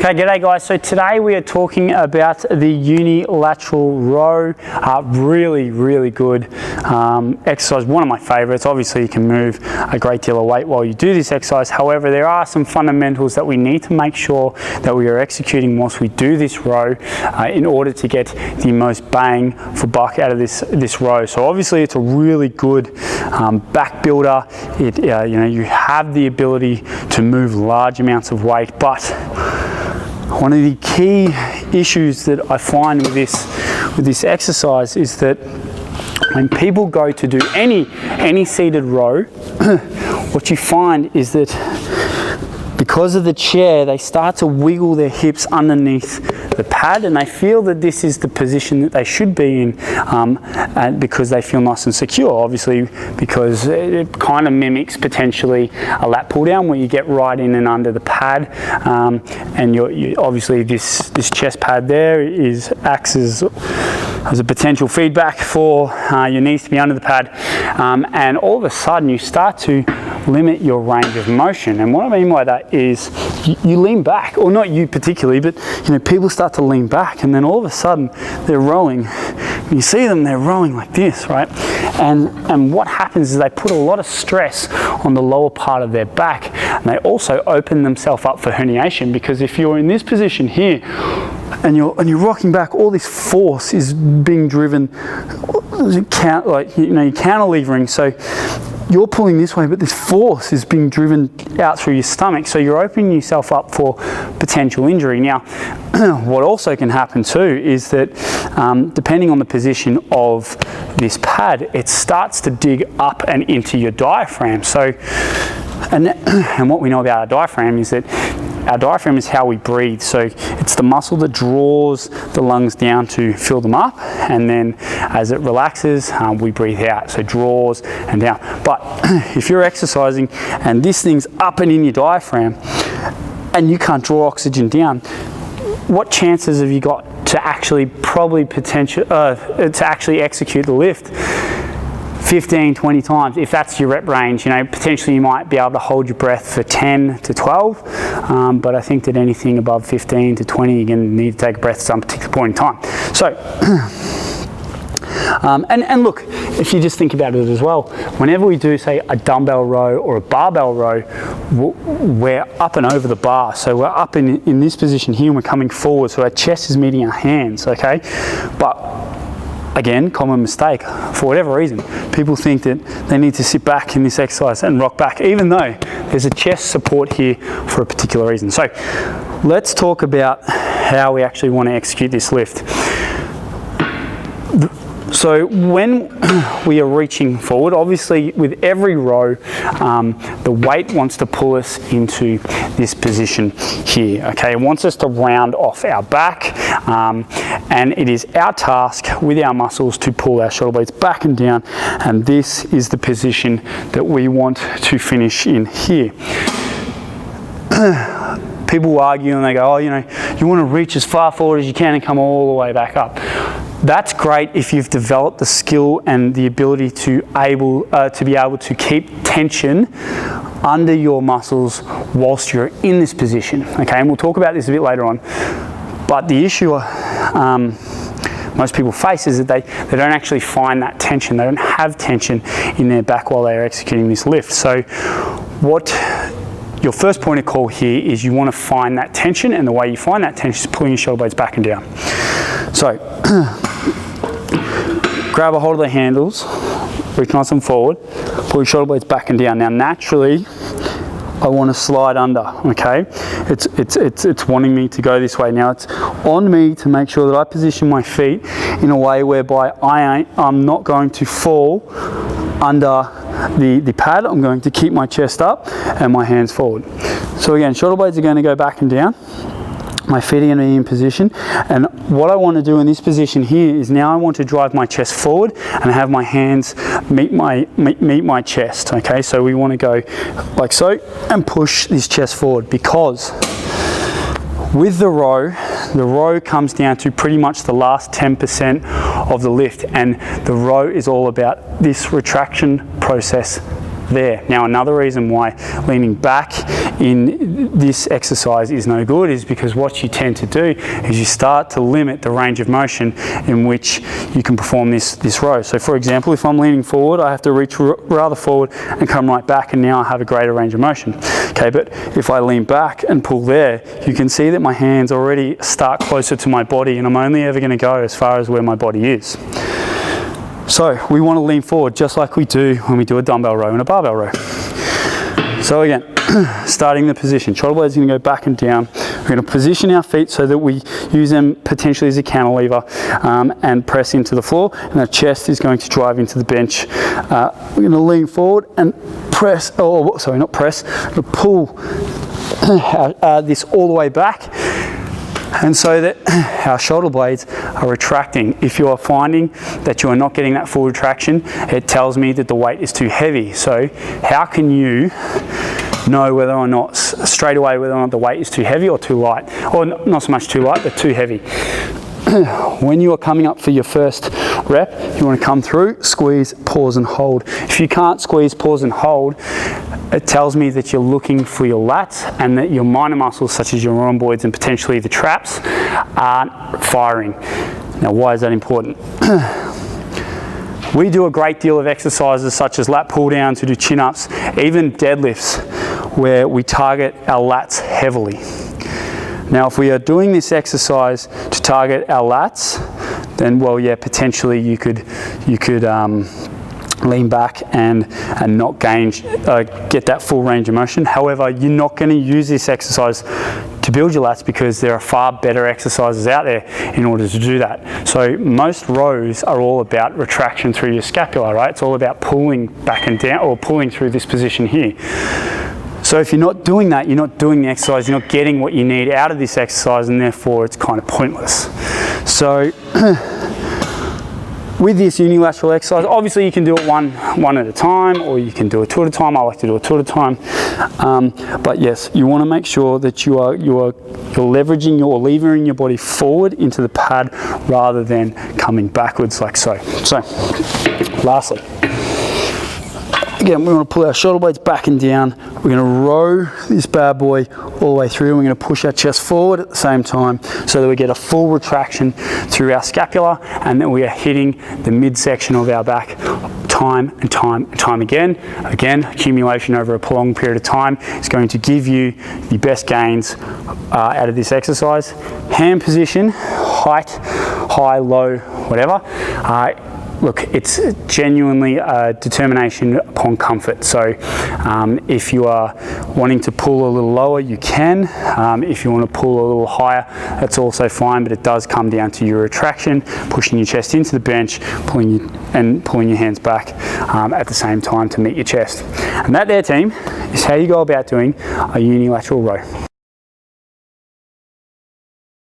Okay, g'day guys. So today we are talking about the unilateral row. Really good exercise, one of my favorites. Obviously you can move a great deal of weight while you do this exercise. However, there are some fundamentals that we need to make sure that we are executing whilst we do this row in order to get the most bang for buck out of this row. So obviously it's a really good back builder. You have the ability to move large amounts of weight, but one of the key issues that I find with this exercise is that when people go to do any seated row, what you find is that because of the chair, they start to wiggle their hips underneath the pad, and they feel that this is the position that they should be in, and because they feel nice and secure, obviously, because it kind of mimics potentially a lat pull down where you get right in and under the pad, and you obviously this chest pad there acts as a potential feedback for your knees to be under the pad, and all of a sudden you start to limit your range of motion. And what I mean by that is you lean back, or not you particularly, but people start to lean back, and then all of a sudden they're rowing. You see them, they're rowing like this, right? And what happens is they put a lot of stress on the lower part of their back, and they also open themselves up for herniation, because if you're in this position here and you're rocking back, all this force is being driven, you're counterlevering, so you're pulling this way, but this force is being driven out through your stomach, so you're opening yourself up for potential injury. Now, what also can happen too is that depending on the position of this pad, it starts to dig up and into your diaphragm. So, and what we know about our diaphragm is that our diaphragm is how we breathe. So it's the muscle that draws the lungs down to fill them up, and then as it relaxes, we breathe out. So draws and down. But if you're exercising and this thing's up and in your diaphragm and you can't draw oxygen down, what chances have you got to actually execute the lift 15, 20 times? If that's your rep range, potentially you might be able to hold your breath for 10 to 12, but I think that anything above 15 to 20, you're going to need to take a breath at some particular point in time. So, and look, if you just think about it as well, whenever we do, say, a dumbbell row or a barbell row, we're up and over the bar. So we're up in this position here, and we're coming forward, so our chest is meeting our hands, okay? But again, common mistake. For whatever reason, people think that they need to sit back in this exercise and rock back, even though there's a chest support here for a particular reason. So let's talk about how we actually want to execute this lift. So when we are reaching forward, obviously with every row, the weight wants to pull us into this position here, okay? It wants us to round off our back, and it is our task with our muscles to pull our shoulder blades back and down, and this is the position that we want to finish in here. People argue and they go, you want to reach as far forward as you can and come all the way back up. That's great if you've developed the skill and the ability to be able to keep tension under your muscles whilst you're in this position, okay? And we'll talk about this a bit later on. But the issue most people face is that they don't actually find that tension. They don't have tension in their back while they're executing this lift. So your first point of call here is you want to find that tension, and the way you find that tension is pulling your shoulder blades back and down. So grab a hold of the handles, reach nice and forward, pull your shoulder blades back and down. Now naturally, I want to slide under, okay? It's wanting me to go this way. Now it's on me to make sure that I position my feet in a way whereby I'm not going to fall under the pad. I'm going to keep my chest up and my hands forward. So again, shoulder blades are going to go back and down. My feet are going to be in position, and what I want to do in this position here is now I want to drive my chest forward and have my hands meet my chest, okay? So we want to go like so and push this chest forward, because with the row comes down to pretty much the last 10% of the lift, and the row is all about this retraction process there. Now, another reason why leaning back in this exercise is no good is because what you tend to do is you start to limit the range of motion in which you can perform this row. So for example, if I'm leaning forward, I have to reach rather forward and come right back, and now I have a greater range of motion. Okay, but if I lean back and pull there, you can see that my hands already start closer to my body, and I'm only ever going to go as far as where my body is. So we want to lean forward just like we do when we do a dumbbell row and a barbell row. So again, starting the position, shoulder blades are going to go back and down. We're going to position our feet so that we use them potentially as a cantilever and press into the floor, and our chest is going to drive into the bench. We're going to lean forward and press, oh sorry, not press, but pull this all the way back, and so that our shoulder blades are retracting. If you are finding that you are not getting that full retraction, it tells me that the weight is too heavy. So how can you know whether or not straight away whether or not the weight is too heavy or too light, or not so much too light but too heavy? When you are coming up for your first rep, you want to come through, squeeze, pause and hold. If you can't squeeze, pause and hold, it tells me that you're looking for your lats and that your minor muscles such as your rhomboids and potentially the traps aren't firing. Now, why is that important? We do a great deal of exercises such as lat pull downs, we do chin-ups, even deadlifts, where we target our lats heavily. Now, if we are doing this exercise to target our lats, then, well, yeah, potentially you could lean back and not get that full range of motion. However, you're not going to use this exercise to build your lats because there are far better exercises out there in order to do that. So most rows are all about retraction through your scapula, right? It's all about pulling back and down, or pulling through this position here. So if you're not doing that, you're not doing the exercise, you're not getting what you need out of this exercise, and therefore it's kind of pointless. So with this unilateral exercise, obviously you can do it one at a time, or you can do it two at a time. I like to do it two at a time. But yes, you want to make sure that you're leveraging or levering your body forward into the pad rather than coming backwards like so. So, lastly, again, we want to pull our shoulder blades back and down. We're going to row this bad boy all the way through, and we're going to push our chest forward at the same time so that we get a full retraction through our scapula, and then we are hitting the midsection of our back time and time again. Again, accumulation over a prolonged period of time is going to give you the best gains out of this exercise. Hand position, height, high, low, whatever. Look, it's genuinely a determination upon comfort. So if you are wanting to pull a little lower, you can. If you want to pull a little higher, that's also fine, but it does come down to your retraction, pushing your chest into the bench, pulling your hands back at the same time to meet your chest. And that there, team, is how you go about doing a unilateral row.